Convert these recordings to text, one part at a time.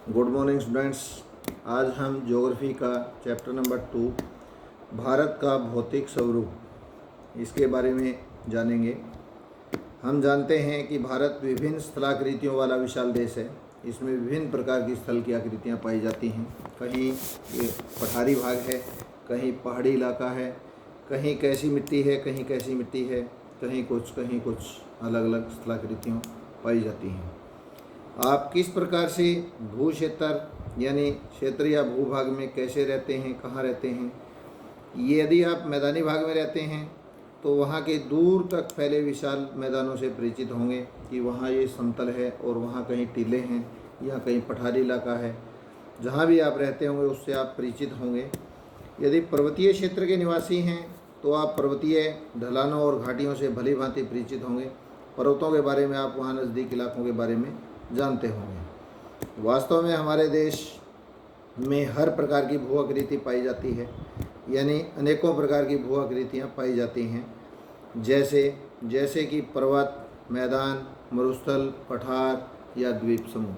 Good morning students. आज हम geography का चैप्टर नंबर 2 भारत का भौतिक स्वरूप इसके बारे में जानेंगे। हम जानते हैं कि भारत विभिन्न स्थलाकृतियों वाला विशाल देश है। इसमें विभिन्न प्रकार की स्थल की आकृतियाँ पाई जाती हैं। कहीं ये पठारी भाग है, कहीं पहाड़ी इलाका है, कहीं कैसी मिट्टी है, कहीं कैसी मिट्टी है, कहीं कुछ अलग अलग स्थलाकृतियाँ पाई जाती हैं। आप किस प्रकार से भू क्षेत्र यानी क्षेत्र या भूभाग में कैसे रहते हैं, कहाँ रहते हैं, ये यदि आप मैदानी भाग में रहते हैं तो वहाँ के दूर तक फैले विशाल मैदानों से परिचित होंगे कि वहाँ ये समतल है और वहाँ कहीं टीले हैं या कहीं पठारी इलाका है। जहाँ भी आप रहते होंगे उससे आप परिचित होंगे। यदि पर्वतीय क्षेत्र के निवासी हैं तो आप पर्वतीय ढलानों और घाटियों से भली भांति परिचित होंगे। पर्वतों के बारे में आप वहाँ नज़दीक इलाकों के बारे में जानते होंगे। वास्तव में हमारे देश में हर प्रकार की भू आकृति पाई जाती है, यानी अनेकों प्रकार की भू आकृतियाँ पाई जाती हैं, जैसे कि पर्वत, मैदान, मरुस्थल, पठार या द्वीप समूह।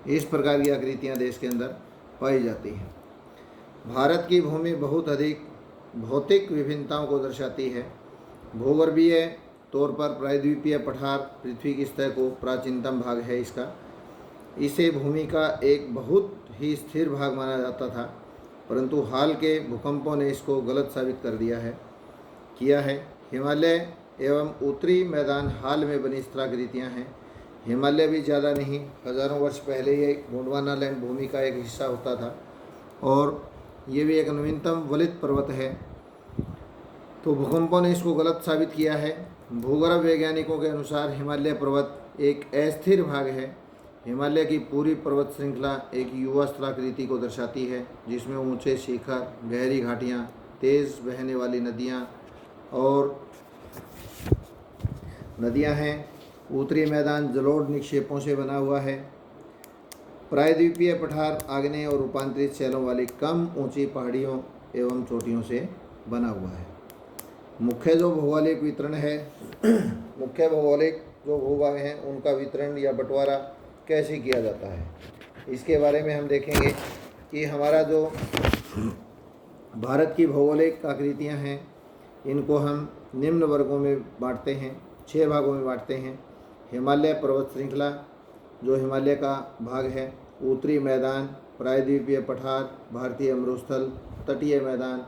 इस प्रकार की आकृतियाँ देश के अंदर पाई जाती हैं। भारत की भूमि बहुत अधिक भौतिक विभिन्नताओं को दर्शाती है। भूगर्भीय तौर पर प्रायद्वीपीय पठार पृथ्वी की सतह को प्राचीनतम भाग है इसका। इसे भूमि का एक बहुत ही स्थिर भाग माना जाता था, परंतु हाल के भूकंपों ने इसको गलत साबित कर किया है। हिमालय एवं उत्तरी मैदान हाल में बनी स्थलाकृतियाँ हैं। हिमालय भी ज़्यादा नहीं, हज़ारों वर्ष पहले ये गोंडवाना लैंड भूमि का एक हिस्सा होता था और ये भी एक नवीनतम वलित पर्वत है, तो भूकंपों ने इसको गलत साबित किया है। भूगर्भ वैज्ञानिकों के अनुसार हिमालय पर्वत एक अस्थिर भाग है। हिमालय की पूरी पर्वत श्रृंखला एक युवा स्थलाकृति को दर्शाती है, जिसमें ऊंचे शिखर, गहरी घाटियाँ, तेज़ बहने वाली नदियाँ हैं। उत्तरी मैदान जलोढ़ निक्षेपों से बना हुआ है। प्रायद्वीपीय पठार आग्नेय और रूपांतरित शैलों वाली कम ऊंची पहाड़ियों एवं चोटियों से बना हुआ है। मुख्य भौगोलिक जो भूभाग हैं उनका वितरण या बंटवारा कैसे किया जाता है, इसके बारे में हम देखेंगे कि हमारा जो भारत की भौगोलिक आकृतियां हैं इनको हम निम्न वर्गों में बांटते हैं, 6 भागों में बांटते हैं। हिमालय पर्वत श्रृंखला जो हिमालय का भाग है, उत्तरी मैदान, प्रायद्वीपीय पठार, भारतीय मरुस्थल, तटीय मैदान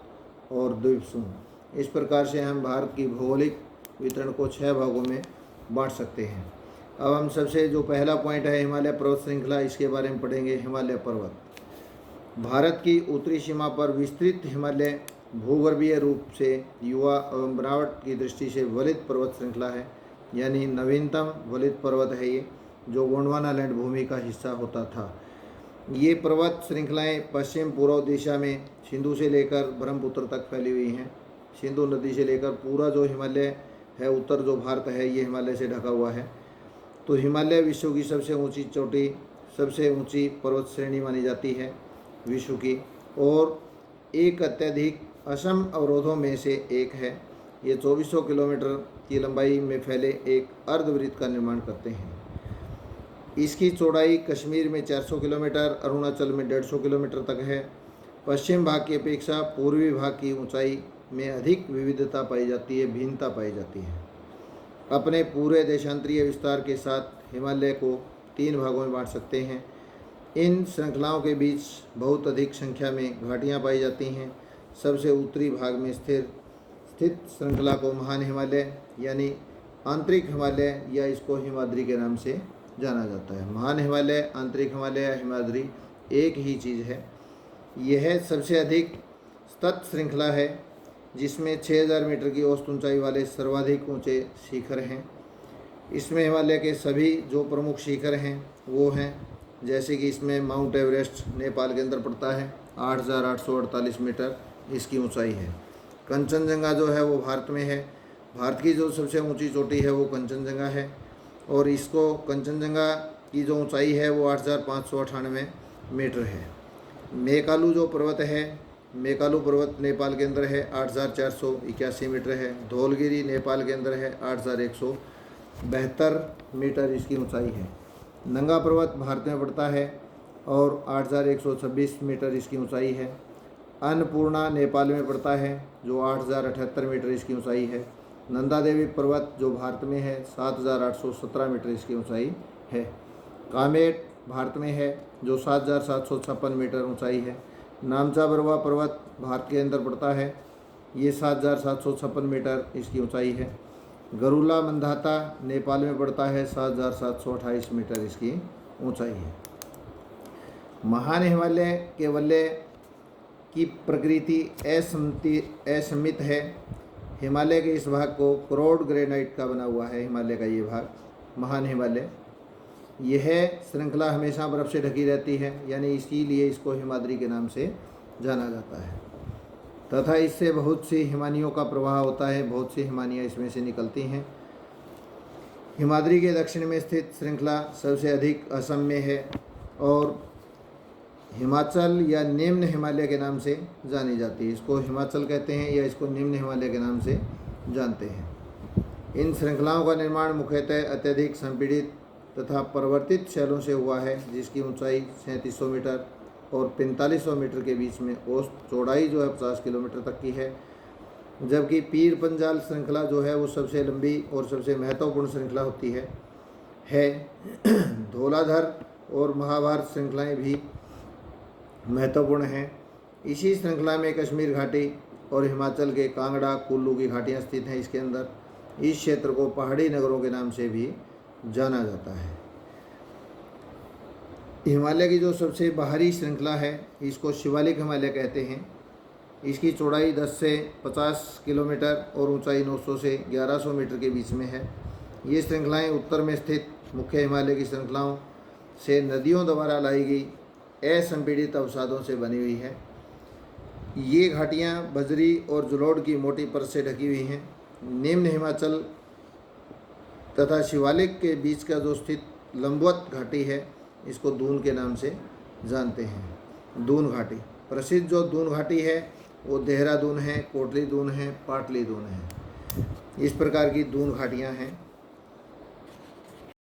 और द्वीप समूह। इस प्रकार से हम भारत की भौगोलिक वितरण को 6 भागों में बांट सकते हैं। अब हम सबसे जो पहला पॉइंट है हिमालय पर्वत श्रृंखला, इसके बारे में पढ़ेंगे। हिमालय पर्वत भारत की उत्तरी सीमा पर विस्तृत हिमालय भूगर्भीय रूप से युवा एवं बनावट की दृष्टि से वलित पर्वत श्रृंखला है, यानी नवीनतम वलित पर्वत है ये, जो गोंडवाना लैंड भूमि का हिस्सा होता था। ये पर्वत श्रृंखलाएँ पश्चिम पूर्व दिशा में सिंधु से लेकर ब्रह्मपुत्र तक फैली हुई हैं। सिंधु नदी से लेकर पूरा जो हिमालय है, उत्तर जो भारत है, ये हिमालय से ढका हुआ है। तो हिमालय विश्व की सबसे ऊंची पर्वत श्रेणी मानी जाती है विश्व की, और एक अत्यधिक असम अवरोधों में से एक है। ये 2400 किलोमीटर की लंबाई में फैले एक अर्धवृत्त का निर्माण करते हैं। इसकी चौड़ाई कश्मीर में 400 किलोमीटर, अरुणाचल में 150 किलोमीटर तक है। पश्चिम भाग की अपेक्षा पूर्वी भाग की ऊंचाई में अधिक विविधता पाई जाती है, भिन्नता पाई जाती है। अपने पूरे देशांतरीय विस्तार के साथ हिमालय को 3 भागों में बांट सकते हैं। इन श्रृंखलाओं के बीच बहुत अधिक संख्या में घाटियाँ पाई जाती हैं। सबसे उत्तरी भाग में स्थित श्रृंखला को महान हिमालय यानी आंतरिक हिमालय या इसको हिमाद्री के नाम से जाना जाता है। महान हिमालय, आंतरिक हिमालय या हिमाद्री एक ही चीज़ है। यह सबसे अधिक सतत श्रृंखला है, जिसमें 6000 मीटर की औसत ऊंचाई वाले सर्वाधिक ऊंचे शिखर हैं। इसमें हिमालय के सभी जो प्रमुख शिखर हैं वो हैं, जैसे कि इसमें माउंट एवरेस्ट नेपाल के अंदर पड़ता है, 8848 मीटर इसकी ऊंचाई है। कंचनजंगा जो है वो भारत में है। भारत की जो सबसे ऊंची चोटी है वो कंचनजंगा है, और इसको कंचनजंगा की जो ऊंचाई है वो 8598 मीटर है। मेकालू जो पर्वत है, मेकालू पर्वत नेपाल के अंदर है, 8481 मीटर है। धौलगिरी नेपाल के अंदर है, 8172 मीटर इसकी ऊंचाई है। नंगा पर्वत भारत में पड़ता है, और 8,126 मीटर इसकी ऊंचाई है। अन्नपूर्णा नेपाल में पड़ता है जो 8,078 मीटर इसकी ऊंचाई है। नंदा देवी पर्वत जो भारत में है 7,817 मीटर इसकी ऊंचाई है। कामेट भारत में है जो 7,756 मीटर ऊंचाई है। नामचा बरवा पर्वत भारत के अंदर पड़ता है, ये 7,756 मीटर इसकी ऊंचाई है। गरुला मंदाता नेपाल में पड़ता है, 7,728 मीटर इसकी ऊंचाई है। महान हिमालय केवल्य की प्रकृति असममित है। हिमालय के इस भाग को करोड़ ग्रेनाइट का बना हुआ है। हिमालय का ये भाग महान हिमालय, यह श्रृंखला हमेशा बर्फ़ से ढकी रहती है, यानी इसीलिए इसको हिमाद्री के नाम से जाना जाता है। तथा इससे बहुत सी हिमानियों का प्रवाह होता है, बहुत सी हिमानियाँ इसमें से निकलती हैं। हिमाद्री के दक्षिण में स्थित श्रृंखला सबसे अधिक असम में है और हिमाचल या निम्न हिमालय के नाम से जानी जाती है। इसको हिमाचल कहते हैं या इसको निम्न हिमालय के नाम से जानते हैं। इन श्रृंखलाओं का निर्माण मुख्यतः अत्यधिक संपीड़ित तथा परिवर्तित शैलों से हुआ है, जिसकी ऊंचाई 3700 मीटर और 4500 मीटर के बीच में, औसत चौड़ाई जो है 50 किलोमीटर तक की है। जबकि पीर पंजाल श्रृंखला जो है वो सबसे लंबी और सबसे महत्वपूर्ण श्रृंखला होती है। धौलाधर और महाभारत श्रृंखलाएँ भी महत्वपूर्ण हैं। इसी श्रृंखला में कश्मीर घाटी और हिमाचल के कांगड़ा कुल्लू की घाटियाँ स्थित हैं। इसके अंदर इस क्षेत्र को पहाड़ी नगरों के नाम से भी जाना जाता है। हिमालय की जो सबसे बाहरी श्रृंखला है इसको शिवालिक हिमालय कहते हैं। इसकी चौड़ाई 10 से 50 किलोमीटर और ऊंचाई 900 से 1100 मीटर के बीच में है। ये श्रृंखलाएं उत्तर में स्थित मुख्य हिमालय की श्रृंखलाओं से नदियों द्वारा लाई गई असंपीड़ित अवसादों से बनी हुई है। ये घाटियाँ बजरी और जलोढ़ की मोटी परत से ढकी हुई हैं। निम्न हिमाचल तथा शिवालिक के बीच का जो स्थित लंबवत घाटी है इसको दून के नाम से जानते हैं। दून घाटी प्रसिद्ध जो दून घाटी है वो देहरादून है, कोटली दून है, पाटली दून है। इस प्रकार की दून घाटियाँ हैं।